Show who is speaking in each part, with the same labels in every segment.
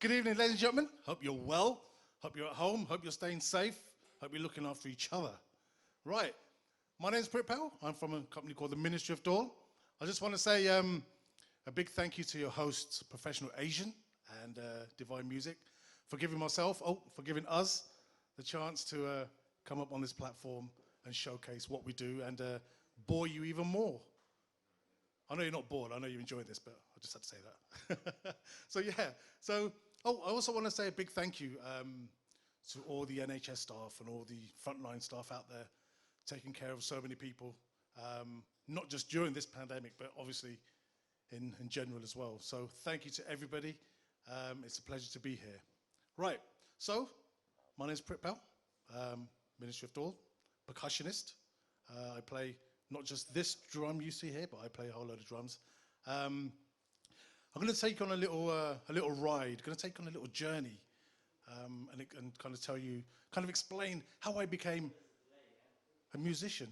Speaker 1: Good evening, ladies and gentlemen. Hope you're well. Hope you're at home. Hope you're staying safe. Hope you're looking after each other. Right. My name's Prithpal. I'm from a company called the Ministry of Dhol. I just want to say a big thank you to your hosts, Professional Asian and Divine Music, for giving us the chance to come up on this platform and showcase what we do and bore you even more. I know you're not bored. I know you enjoy this, but I just had to say that. I also want to say a big thank you to all the NHS staff and all the frontline staff out there taking care of so many people, not just during this pandemic, but obviously in general as well. So thank you to everybody. It's a pleasure to be here. Right, so my name is Prithpal, Ministry of Dhol, percussionist. I play not just this drum you see here, but I play a whole load of drums. I'm going to take on a little ride, going to take on a little journey, and kind of tell you, kind of explain how I became a musician,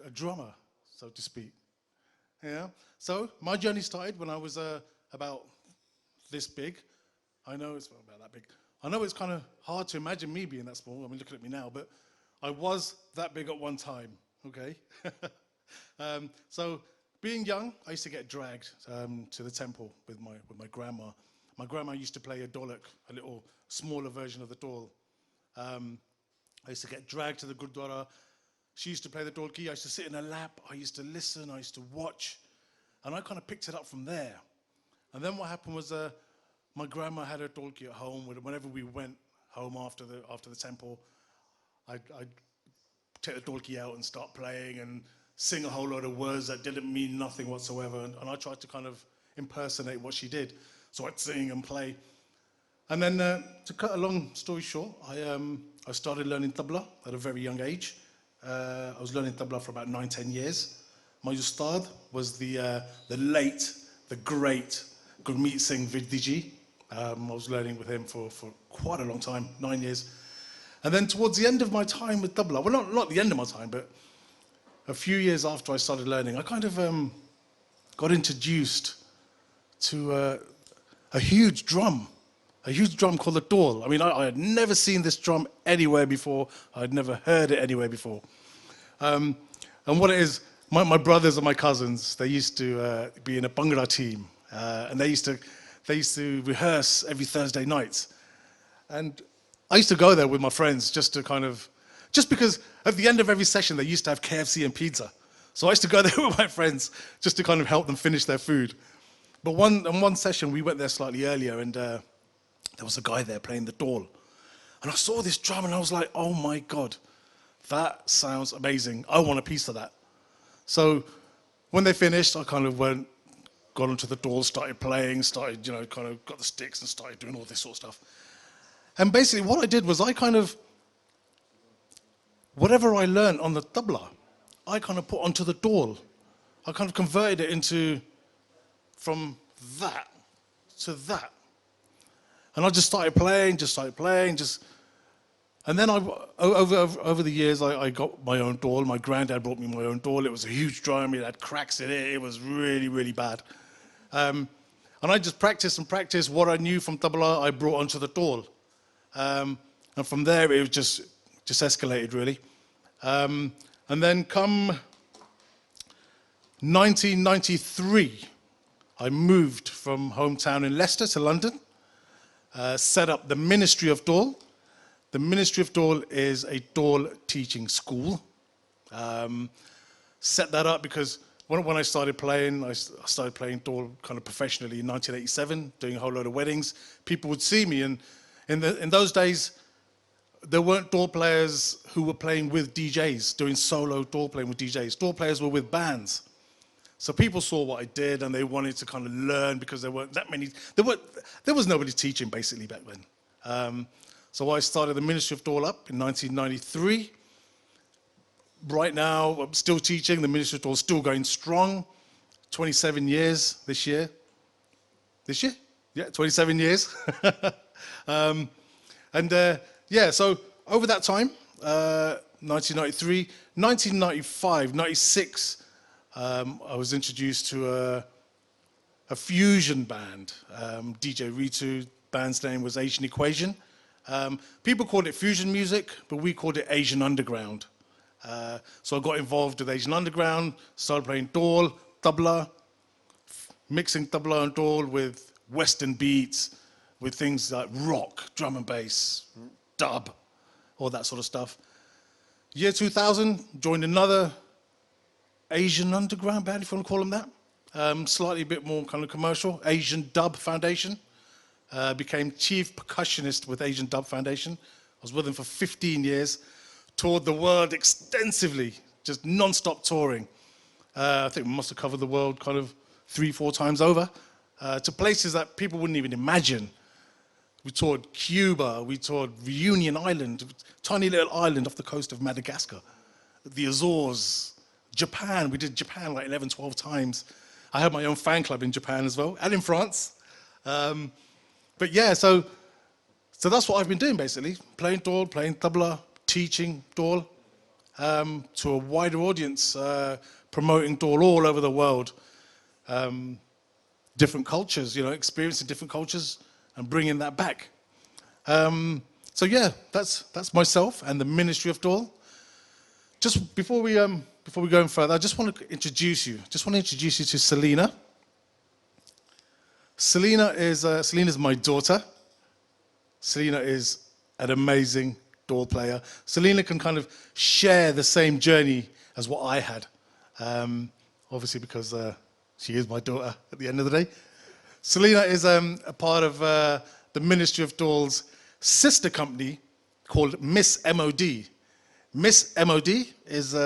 Speaker 1: a drummer, so to speak. Yeah. So my journey started when I was about this big. I know it's about that big. I know it's kind of hard to imagine me being that small. I mean, looking at me now, but I was that big at one time. Okay. So being young, I used to get dragged to the temple with my grandma. My grandma used to play a dholak, a little smaller version of the dhol. I used to get dragged to the gurdwara. She used to play the dholki. I used to sit in her lap. I used to listen. I used to watch. And I kind of picked it up from there. And then what happened was my grandma had her dholki at home. Whenever we went home after the temple, I'd take the dholki out and start playing and sing a whole lot of words that didn't mean nothing whatsoever. And I tried to kind of impersonate what she did. So I'd sing and play. And then to cut a long story short, I started learning tabla at a very young age. I was learning tabla for about 9-10 years. My ustad was the late, the great Gurmeet Singh Virdiji. I was learning with him for quite a long time, 9 years. And then towards the end of my time with tabla, well, not the end of my time, but a few years after I started learning, I kind of got introduced to a huge drum called the dhol. I mean, I had never seen this drum anywhere before. I had never heard it anywhere before. And what it is, my brothers and my cousins, they used to be in a Bhangra team, and they used to rehearse every Thursday night. And I used to go there with my friends just because at the end of every session they used to have KFC and pizza. So I used to go there with my friends just to kind of help them finish their food. But one session we went there slightly earlier, and there was a guy there playing the dhol. And I saw this drum and I was like, oh my God, that sounds amazing. I want a piece of that. So when they finished, I kind of got onto the dhol, started playing, kind of got the sticks and started doing all this sort of stuff. And basically what I did was whatever I learned on the tabla, I kind of put onto the dhol. I kind of converted it from that to that. And I just started playing, and then over the years, I got my own dhol. My granddad brought me my own dhol. It was a huge drum. It had cracks in it. It was really, really bad. And I just practiced what I knew from tabla. I brought onto the dhol. And from there, it was just escalated, really. And then come 1993, I moved from hometown in Leicester to London, set up the Ministry of Dhol. The Ministry of Dhol is a dhol teaching school. Set that up because when I started playing, I started playing dhol kind of professionally in 1987, doing a whole load of weddings. People would see me, and in those days, there weren't dhol players who were playing with DJs, doing solo dhol playing with DJs. Dhol players were with bands. So people saw what I did and they wanted to kind of learn because there weren't that many, there was nobody teaching basically back then. So I started the Ministry of Dhol up in 1993. Right now, I'm still teaching. The Ministry of Dhol is still going strong. 27 years this year. This year? Yeah, 27 years. So over that time, 1993, 1995, 96, I was introduced to a fusion band. DJ Ritu band's name was Asian Equation. People called it fusion music, but we called it Asian Underground. So I got involved with Asian Underground, started playing dhol, tabla, mixing tabla and dhol with Western beats, with things like rock, drum and bass, dub, all that sort of stuff. Year 2000, joined another Asian Underground band, if you want to call them that. Slightly a bit more kind of commercial, Asian Dub Foundation. Became chief percussionist with Asian Dub Foundation. I was with them for 15 years, toured the world extensively, just non-stop touring. I think we must have covered the world kind of 3-4 times over, to places that people wouldn't even imagine. We toured Cuba, we toured Reunion Island, tiny little island off the coast of Madagascar, the Azores, Japan. We did Japan like 11, 12 times. I had my own fan club in Japan as well, and in France. But yeah, so that's what I've been doing basically, playing dhol, playing tabla, teaching dhol to a wider audience, promoting dhol all over the world. Different cultures, you know, experiencing different cultures and bringing that back. So yeah, that's myself and the Ministry of Dhol. Just before we go any further, I just want to introduce you. To Selena. Selena is my daughter. Selena is an amazing dhol player. Selena can kind of share the same journey as what I had, obviously because she is my daughter at the end of the day. Selena is a part of the Ministry of Dhol's sister company called Miss MOD. Miss MOD is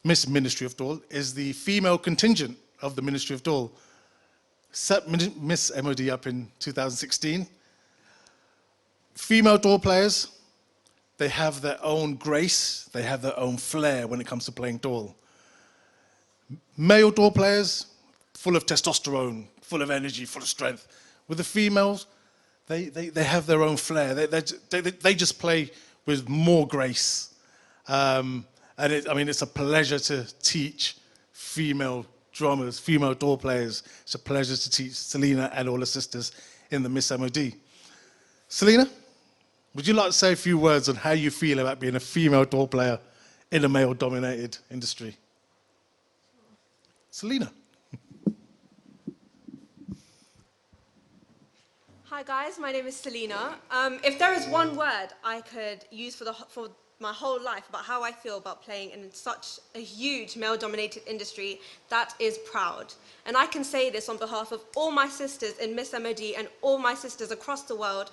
Speaker 1: Miss Ministry of Dhol is the female contingent of the Ministry of Dhol. Set Miss MOD up in 2016. Female dhol players, they have their own grace, they have their own flair when it comes to playing dhol. Male dhol players, full of testosterone, full of energy, full of strength. With the females, they have their own flair. They just play with more grace. And it's a pleasure to teach female drummers, female dhol players. It's a pleasure to teach Selena and all her sisters in the Miss MOD. Selena, would you like to say a few words on how you feel about being a female dhol player in a male-dominated industry? Selena.
Speaker 2: Hi guys, my name is Selena. If there is one word I could use for my whole life about how I feel about playing in such a huge male-dominated industry, that is proud. And I can say this on behalf of all my sisters in Miss MOD and all my sisters across the world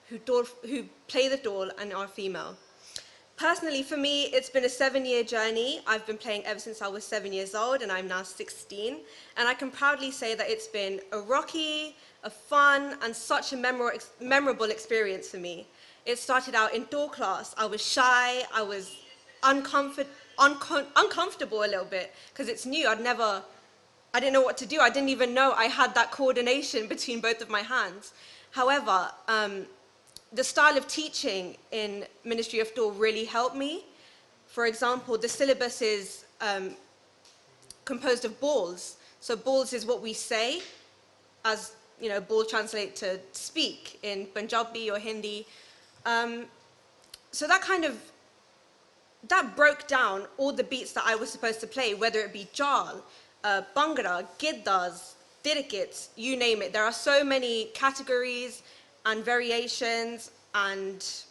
Speaker 2: who play the dhol and are female. Personally, for me, it's been a 7-year journey. I've been playing ever since I was 7 years old, and I'm now 16. And I can proudly say that it's been a rocky, a fun, and such a memorable experience for me. It started out in dhol class. I was shy, I was uncomfortable a little bit, because it's new. I didn't know what to do. I didn't even know I had that coordination between both of my hands. However, the style of teaching in Ministry of Dhol really helped me. For example, the syllabus is composed of balls. So balls is what we say, as you know, ball translate to speak in Punjabi or Hindi. So that broke down all the beats that I was supposed to play, whether it be jal, Bhangra, giddas, dirikits, you name it. There are so many categories and variations and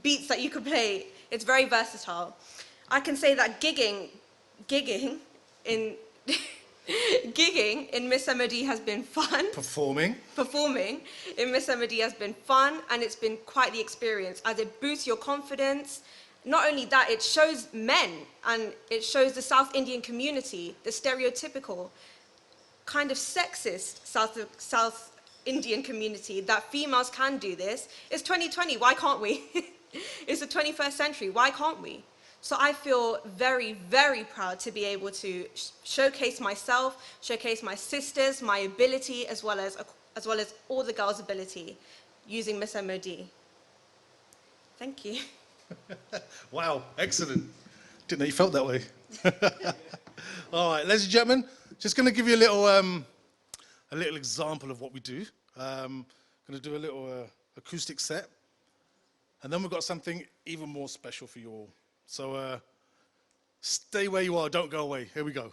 Speaker 2: beats that you could play. It's very versatile. I can say that gigging in Miss MOD has been fun. Performing in Miss MOD has been fun, and it's been quite the experience, as it boosts your confidence. Not only that, it shows men, and it shows the South Indian community, the stereotypical, kind of sexist South Indian community, that females can do this. It's 2020, why can't we? It's the 21st century, why can't we? So I feel very, very proud to be able to showcase myself, showcase my sisters, my ability, as well as all the girls' ability using Miss MOD. Thank you.
Speaker 1: Wow, excellent. Didn't know you felt that way. All right, ladies and gentlemen, just going to give you a little example of what we do. Going to do a little acoustic set. And then we've got something even more special for you all. So stay where you are, don't go away. Here we go.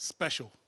Speaker 1: Special.